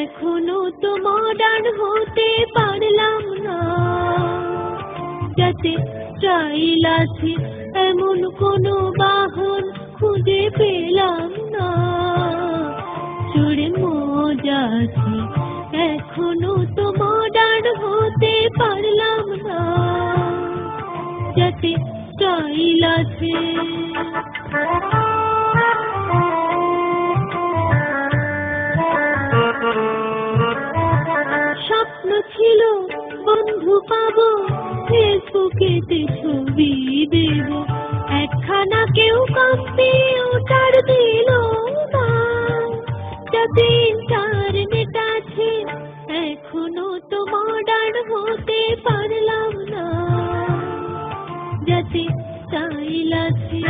এখনো তো মডার্ন হতে পারলাম না, যাতে স্টাইল আছে এমন কোনো বাহন খুঁজে পেলাম না। চড়ে মজা আছে এখনো তো মডার্ন হতে পারলাম না, যাতে স্টাইল আছে। স্বপ্ন ছিল বন্ধু পাবো, ফেসবুকেতে ছবি দেব, একখানা কেউ কম্পিউটার দিল না, যাতে ইন্টারনেট আছে এখনো তো মডার্ন হতে পারলাম না, যাতে স্টাইল আছে।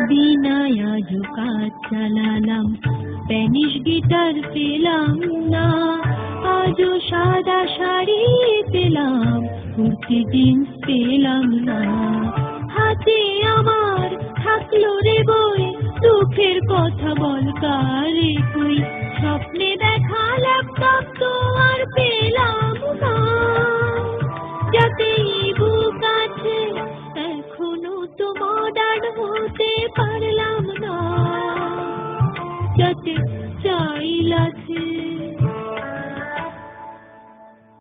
বিনায় আজও কাজ চালালাম, স্প্যানিশ গিটার পেলাম না, আজও সাদা শাড়ি পেলাম, কুর্তি জিন্স পেলাম না। হাতে আমার থাকলো রে বই, দুঃখের কথা বল কারে কই, স্বপ্নে দেখা ল্যাপটপ তো আর পেলাম না, যাতে ইবুক আছে এখনো তো মডার্ন হতে পারলাম না, যাতে